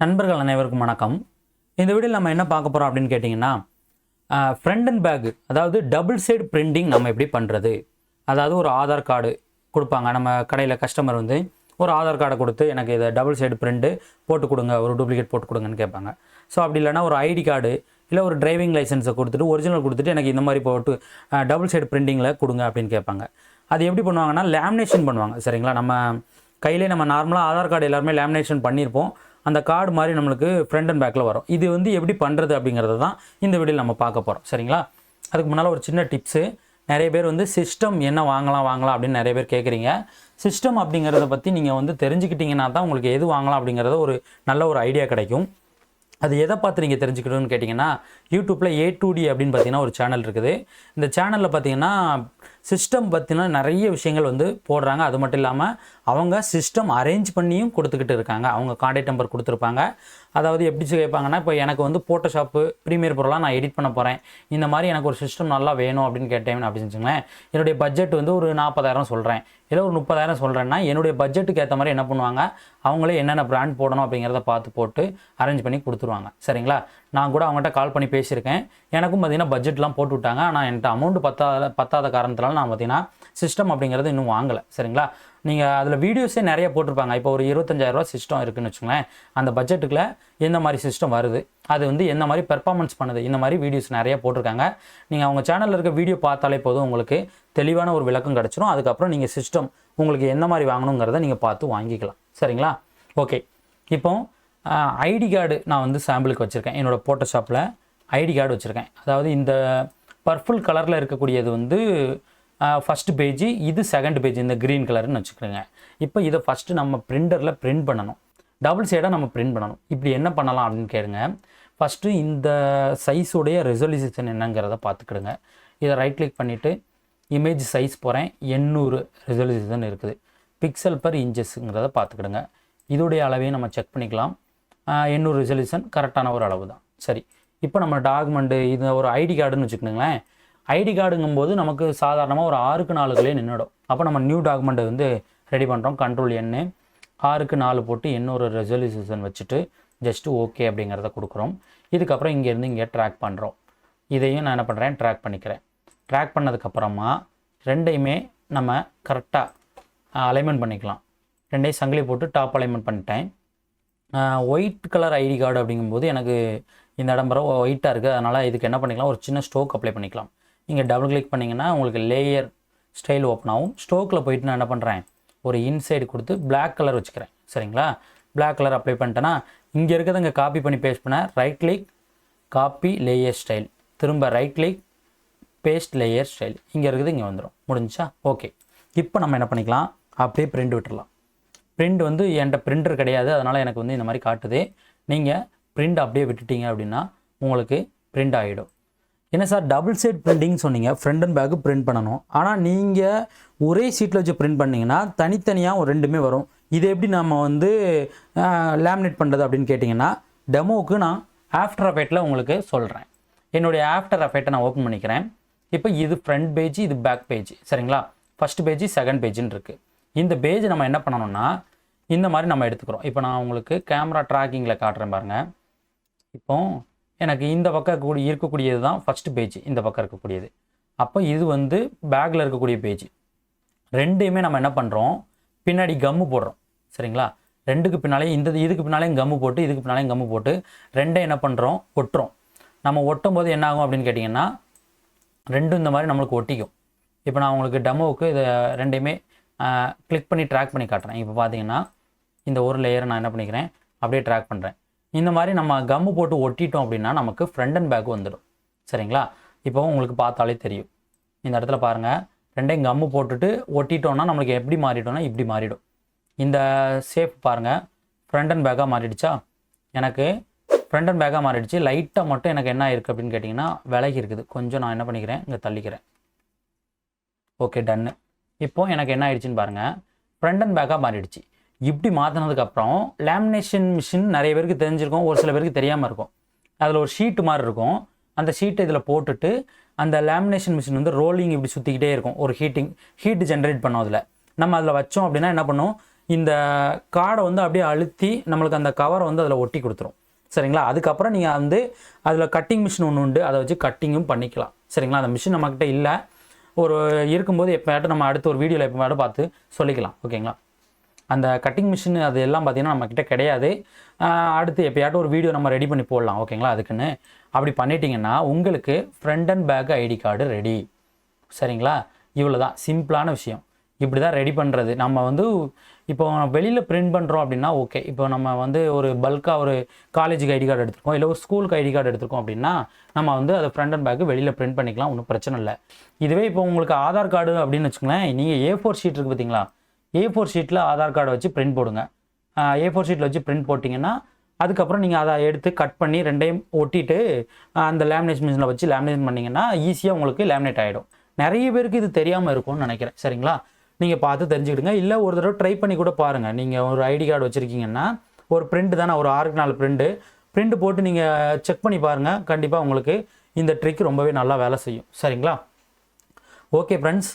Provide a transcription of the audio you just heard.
நண்பர்கள் அனைவருக்கும் வணக்கம். இந்த வீடியோவில் நம்ம என்ன பார்க்க போகிறோம் அப்படின்னு கேட்டிங்கன்னா, ஃப்ரண்ட் அண்ட் பேக், அதாவது டபுள் சைடு பிரிண்டிங் நம்ம எப்படி பண்ணுறது. அதாவது ஒரு ஆதார் கார்டு கொடுப்பாங்க, நம்ம கடையில் கஸ்டமர் வந்து ஒரு ஆதார் கார்டை கொடுத்து எனக்கு இதை டபுள் சைடு பிரிண்ட்டு போட்டு கொடுங்க, ஒரு டூப்ளிகேட் போட்டு கொடுங்கன்னு கேட்பாங்க. ஸோ அப்படி இல்லைனா ஒரு ஐடி கார்டு இல்லை ஒரு டிரைவிங் லைசன்ஸை கொடுத்துட்டு ஒரிஜினல் கொடுத்துட்டு எனக்கு இந்த மாதிரி போட்டு டபுள் சைடு பிரிண்டிங்கில் கொடுங்க அப்படின்னு கேட்பாங்க. அது எப்படி பண்ணுவாங்கன்னா, லேமினேஷன் பண்ணுவாங்க. சரிங்களா, நம்ம கையிலே நம்ம நார்மலாக ஆதார் கார்டு எல்லாருமே லேமினேஷன் பண்ணியிருப்போம். அந்த கார்டு மாதிரி நம்மளுக்கு ஃப்ரண்ட் அண்ட் பேக்கில் வரும். இது வந்து எப்படி பண்ணுறது அப்படிங்கிறது தான் இந்த வீடியோவில் நம்ம பார்க்க போகிறோம். சரிங்களா, அதுக்கு முன்னால் ஒரு சின்ன டிப்ஸு. நிறைய பேர் வந்து சிஸ்டம் என்ன வாங்கலாம் அப்படின்னு நிறைய பேர் கேட்குறீங்க. சிஸ்டம் அப்படிங்கிறத பற்றி நீங்கள் வந்து தெரிஞ்சுக்கிட்டிங்கன்னா தான் உங்களுக்கு எது வாங்கலாம் அப்படிங்கிறத ஒரு நல்ல ஒரு ஐடியா கிடைக்கும். அது எதை பார்த்து நீங்கள் தெரிஞ்சுக்கணும்னு கேட்டிங்கன்னா, யூடியூப்பில் A2D அப்படின்னு பார்த்தீங்கன்னா ஒரு சேனல் இருக்குது. இந்த சேனலில் பார்த்தீங்கன்னா சிஸ்டம் பற்றினா நிறைய விஷயங்கள் வந்து போடுறாங்க. அது மட்டும் இல்லாமல் அவங்க சிஸ்டம் அரேஞ்ச் பண்ணியும் கொடுத்துக்கிட்டு இருக்காங்க. அவங்க கான்டாக்ட் நம்பர் கொடுத்துருப்பாங்க. அதாவது எப்படி கேட்பாங்கன்னா, இப்போ எனக்கு வந்து ஃபோட்டோஷாப்பு ப்ரீமியர் ப்ரோலாம் நான் எடிட் பண்ண போகிறேன், இந்த மாதிரி எனக்கு ஒரு சிஸ்டம் நல்லா வேணும் அப்படின்னு கேட்டேன் அப்படின்னு வச்சுங்களேன். என்னுடைய பட்ஜெட் வந்து ஒரு 40,000 சொல்கிறேன், இல்லை ஒரு 30,000 சொல்கிறேன்னா என்னுடைய பட்ஜெட்டுக்கு ஏற்ற மாதிரி என்ன பண்ணுவாங்க, அவங்களே என்னென்ன பிராண்ட் போடணும் அப்படிங்கிறத பார்த்து போட்டு அரேஞ்ச் பண்ணி கொடுத்துருவாங்க. சரிங்களா, நான் கூட அவங்ககிட்ட கால் பண்ணி பேசியிருக்கேன். எனக்கும் பார்த்தீங்கன்னா பட்ஜெட்லாம் போட்டு விட்டாங்க. ஆனால் என்கிட்ட அமௌண்ட் பத்தாத காரணத்தினால நான் பார்த்தீங்கன்னா சிஸ்டம் அப்படிங்கிறது இன்னும் வாங்கலை. சரிங்களா, நீங்கள் அதில் வீடியோஸே நிறைய போட்டிருப்பாங்க. இப்போ ஒரு 25,000 சிஸ்டம் இருக்குதுன்னு வச்சுங்களேன். அந்த பட்ஜெட்டுக்குள்ள எந்த மாதிரி சிஸ்டம் வருது, அது வந்து எந்த மாதிரி பெர்ஃபார்மன்ஸ் பண்ணுது, இந்த மாதிரி வீடியோஸ் நிறைய போட்டிருக்காங்க. நீங்கள் அவங்க சேனலில் இருக்க வீடியோ பார்த்தாலே போதும், உங்களுக்கு தெளிவான ஒரு விளக்கம் கிடச்சிரும். அதுக்கப்புறம் நீங்கள் சிஸ்டம் உங்களுக்கு எந்த மாதிரி வாங்கணுங்கிறத நீங்கள் பார்த்து வாங்கிக்கலாம். சரிங்களா, ஓகே. இப்போ ஐடி கார்டு நான் வந்து சாம்பிளுக்கு வச்சுருக்கேன். என்னோடய ஃபோட்டோஷாப்பில் ஐடி கார்டு வச்சுருக்கேன். அதாவது இந்த பர்பிள் கலரில் இருக்கக்கூடியது வந்து ஃபஸ்ட்டு பேஜ், இது செகண்ட் பேஜ், இந்த க்ரீன் கலர்னு வச்சுக்கிறேங்க. இப்போ இதை ஃபஸ்ட்டு நம்ம பிரிண்டரில் பிரிண்ட் பண்ணணும், டபுள் சைடாக நம்ம பிரிண்ட் பண்ணணும். இப்படி என்ன பண்ணலாம் அப்படின்னு கேளுங்க. ஃபஸ்ட்டு இந்த சைஸுடைய ரெசல்யூஷன் என்னங்கிறத பார்த்துக்கிடுங்க. இதை ரைட் கிளிக் பண்ணிவிட்டு இமேஜ் சைஸ் போகிறேன். 800 ரெசல்யூஷன் இருக்குது. பிக்சல் பர் இன்ச்சஸ்ங்கிறத பார்த்துக்கிடுங்க. இதோடைய அளவையும் நம்ம செக் பண்ணிக்கலாம். 800 ரெசல்யூஷன் கரெக்டான ஒரு அளவு தான். சரி, இப்போ நம்ம டாக்குமெண்ட்டு இது ஒரு ஐடி கார்டுன்னு வச்சுக்கணுங்களேன். ஐடி கார்டுங்கும்போது நமக்கு சாதாரணமாக ஒரு 6க்கு 4 நின்றுடும். அப்போ நம்ம நியூ டாக்குமெண்ட்டை வந்து ரெடி பண்ணுறோம். கண்ட்ரோல் N, 6க்கு 4 போட்டு 800 ரெசல்யூஷன் வச்சுட்டு ஜஸ்ட்டு ஓகே அப்படிங்கிறத கொடுக்குறோம். இதுக்கப்புறம் இங்கேருந்து இங்கே ட்ராக் பண்ணுறோம். இதையும் நான் என்ன பண்ணுறேன், ட்ராக் பண்ணிக்கிறேன். ட்ராக் பண்ணதுக்கப்புறமா ரெண்டையுமே நம்ம கரெக்டாக அலைன்மெண்ட் பண்ணிக்கலாம். ரெண்டையும் சங்கிலி போட்டு டாப் அலைன்மெண்ட் பண்ணிட்டேன். ஒயிட் கலர் ஐடி கார்டு அப்படிங்கும்போது எனக்கு இந்த இடம் வர ஒயிட்டாக இருக்குது. அதனால் இதுக்கு என்ன பண்ணிக்கலாம், ஒரு சின்ன ஸ்டோக் அப்ளை பண்ணிக்கலாம். நீங்கள் டபுள் கிளிக் பண்ணிங்கன்னா உங்களுக்கு லேயர் ஸ்டைல் ஓப்பன் ஆகும். ஸ்டோக்கில் போயிட்டு நான் என்ன பண்ணுறேன், ஒரு இன்சைடு கொடுத்து பிளாக் கலர் வச்சுக்கிறேன். சரிங்களா, பிளாக் கலர் அப்ளை பண்ணிட்டேன்னா இங்கே இருக்கிறத இங்கே காப்பி பண்ணி பேஸ்ட் பண்ண, right click copy layer style, திரும்ப right click paste layer style, இங்கே இருக்குது இங்கே வந்துடும். முடிஞ்சா ஓகே. இப்போ நம்ம என்ன பண்ணிக்கலாம், அப்படியே பிரிண்ட் விட்டுடலாம். பிரிண்ட் வந்து என்கிட்ட பிரிண்டர் கிடையாது, அதனால் எனக்கு வந்து இந்த மாதிரி காட்டுது. நீங்கள் பிரிண்ட் அப்படியே விட்டுட்டீங்க அப்படின்னா உங்களுக்கு பிரிண்ட் ஆகிடும். என்ன சார் டபுள் சைட் பிரிண்டிங் சொன்னீங்க, ஃப்ரண்ட் அண்ட் பேக்கு பிரிண்ட் பண்ணணும், ஆனால் நீங்கள் ஒரே சீட்டில் வச்சு பிரிண்ட் பண்ணிங்கன்னா தனித்தனியாக ரெண்டுமே வரும். இது எப்படி நம்ம வந்து லேமினேட் பண்ணுறது அப்படின்னு கேட்டிங்கன்னா, டெமோவுக்கு நான் ஆஃப்டர் எஃபெக்ட்டில் உங்களுக்கு சொல்கிறேன். என்னுடைய ஆஃப்டர் எஃபெக்ட்டை நான் ஓப்பன் பண்ணிக்கிறேன். இப்போ இது ஃப்ரண்ட் பேஜ், இது பேக் பேஜ். சரிங்களா, ஃபஸ்ட் பேஜ் செகண்ட் பேஜுன்னு இருக்குது. இந்த பேஜ் நம்ம என்ன பண்ணணும்னா இந்த மாதிரி நம்ம எடுத்துக்கிறோம். இப்போ நான் உங்களுக்கு கேமரா ட்ராக்கிங்கில் காட்டுறேன் பாருங்கள். இப்போ எனக்கு இந்த பக்கம் இருக்கக்கூடியது தான் ஃபஸ்ட்டு பேஜ், இந்த பக்கம் இருக்கக்கூடியது. அப்போ இது வந்து பேக்கில் இருக்கக்கூடிய பேஜ். ரெண்டையுமே நம்ம என்ன பண்ணுறோம், பின்னாடி கம்மு போடுறோம். சரிங்களா, ரெண்டுக்கு பின்னாலே இதுக்கு பின்னாலேயும் கம்மு போட்டு, இதுக்கு பின்னாலேயும் கம்மு போட்டு ரெண்டையும் என்ன பண்ணுறோம், ஒட்டுறோம். நம்ம ஒட்டும் போது என்ன ஆகும் அப்படின்னு கேட்டிங்கன்னா, ரெண்டும் இந்த மாதிரி நம்மளுக்கு ஒட்டிக்கும். இப்போ நான் உங்களுக்கு டெமோவுக்கு இதை ரெண்டையுமே கிளிக் பண்ணி ட்ராக் பண்ணி காட்டுறேன். இப்போ பார்த்தீங்கன்னா இந்த ஒரு லேயரை நான் என்ன பண்ணிக்கிறேன், அப்படியே ட்ராக் பண்ணுறேன். இந்த மாதிரி நம்ம கம்மு போட்டு ஒட்டிட்டோம் அப்படின்னா நமக்கு ஃப்ரண்ட் அண்ட் பேக் வந்துடும். சரிங்களா, இப்போ உங்களுக்கு பார்த்தாலே தெரியும். இந்த இடத்துல பாருங்கள், ரெண்டையும் கம்மு போட்டுட்டு ஒட்டிட்டோம்னா நம்மளுக்கு எப்படி மாறிட்டோம்னா இப்படி மாறிடும். இந்த ஷேப் பாருங்கள், ஃப்ரண்ட் அண்ட் பேக்காக மாறிடுச்சா. எனக்கு ஃப்ரண்ட் அண்ட் பேக்காக மாறிடுச்சு. லைட்டாக மட்டும் எனக்கு என்ன இருக்குது அப்படின்னு கேட்டிங்கன்னா விலகி இருக்குது. கொஞ்சம் நான் என்ன பண்ணிக்கிறேன், இங்கே தள்ளிக்கிறேன். ஓகே, டன்னு. இப்போ எனக்கு என்ன ஆயிடுச்சுன்னு பாருங்கள், ஃப்ரண்ட் அண்ட் பேக்காக மாறிடுச்சு. இப்படி மாற்றினதுக்கப்புறம் லேமினேஷன் மிஷின் நிறைய பேருக்கு தெரிஞ்சிருக்கும், ஒரு சில பேருக்கு தெரியாமல் இருக்கும். அதில் ஒரு ஷீட்டு மாதிரி இருக்கும். அந்த ஷீட்டை இதில் போட்டுட்டு அந்த லேமினேஷன் மிஷின் வந்து ரோலிங் இப்படி சுற்றிக்கிட்டே இருக்கும். ஒரு ஹீட்டு ஜென்ரேட் பண்ணோம். அதில் நம்ம அதில் வச்சோம் அப்படின்னா என்ன பண்ணும், இந்த கார்டை வந்து அப்படியே அழுத்தி நம்மளுக்கு அந்த கவரை வந்து அதில் ஒட்டி கொடுத்துரும். சரிங்களா? அதுக்கப்புறம் நீங்கள் வந்து அதில் கட்டிங் மிஷின் ஒன்று உண்டு, அதை வச்சு கட்டிங்கும் பண்ணிக்கலாம். சரிங்களா? அந்த மிஷின் நம்மக்கிட்ட இல்லை, ஒரு இருக்கும்போது எப்போயாட்டும் நம்ம அடுத்த ஒரு வீடியோவில் எப்போயாட்டும் பார்த்து சொல்லிக்கலாம். ஓகேங்களா? அந்த கட்டிங் மிஷின் அது எல்லாம் பார்த்தீங்கன்னா நம்மக்கிட்ட கிடையாது. அடுத்து எப்போயாட்டும் ஒரு வீடியோ நம்ம ரெடி பண்ணி போடலாம். ஓகேங்களா? அதுக்குன்னு அப்படி பண்ணிட்டீங்கன்னா உங்களுக்கு front and back ID card ready. சரிங்களா? இவ்வளோ தான் சிம்பிளான விஷயம். இப்படி தான் ரெடி பண்ணுறது. நம்ம வந்து இப்போ வெளியில் பிரிண்ட் பண்ணுறோம் அப்படின்னா ஓகே. இப்போ நம்ம வந்து ஒரு பல்காக ஒரு காலேஜுக்கு ஐடி கார்டு எடுத்துருக்கோம், இல்லை ஒரு ஸ்கூலுக்கு ஐடி கார்டு எடுத்துருக்கோம் அப்படின்னா நம்ம வந்து அதை ஃப்ரண்ட் அண்ட் பேக்கு வெளியில் பிரிண்ட் பண்ணிக்கலாம், ஒன்றும் பிரச்சனை இல்லை. இதுவே இப்போ உங்களுக்கு ஆதார் கார்டு அப்படின்னு வச்சுக்கோங்களேன், நீங்கள் A4 ஷீட் இருக்குது பார்த்தீங்களா, A4 ஷீட்டில் ஆதார் கார்டை வச்சு பிரிண்ட் போடுங்க. A4 ஷீட்டில் வச்சு பிரிண்ட் போட்டிங்கன்னா அதுக்கப்புறம் நீங்கள் அதை எடுத்து கட் பண்ணி ரெண்டையும் ஒட்டிட்டு அந்த லேமினேஷன் மிஷினில் வச்சு லேமினேஷன் பண்ணிங்கன்னா ஈஸியாக உங்களுக்கு லேமினேட் ஆகிடும். நிறைய பேருக்கு இது தெரியாமல் இருக்கும்னு நினைக்கிறேன். சரிங்களா? நீங்கள் பார்த்து தெரிஞ்சுக்கிடுங்க. இல்லை ஒரு தடவை ட்ரை பண்ணி கூட பாருங்கள். நீங்கள் ஒரு ஐடி கார்டு வச்சுருக்கீங்கன்னா ஒரு பிரிண்ட் தானே, ஒரு 6க்கு 4 பிரிண்ட் போட்டு நீங்கள் செக் பண்ணி பாருங்கள். கண்டிப்பாக உங்களுக்கு இந்த ட்ரிக் ரொம்பவே நல்லா வேலை செய்யும். சரிங்களா? Okay friends,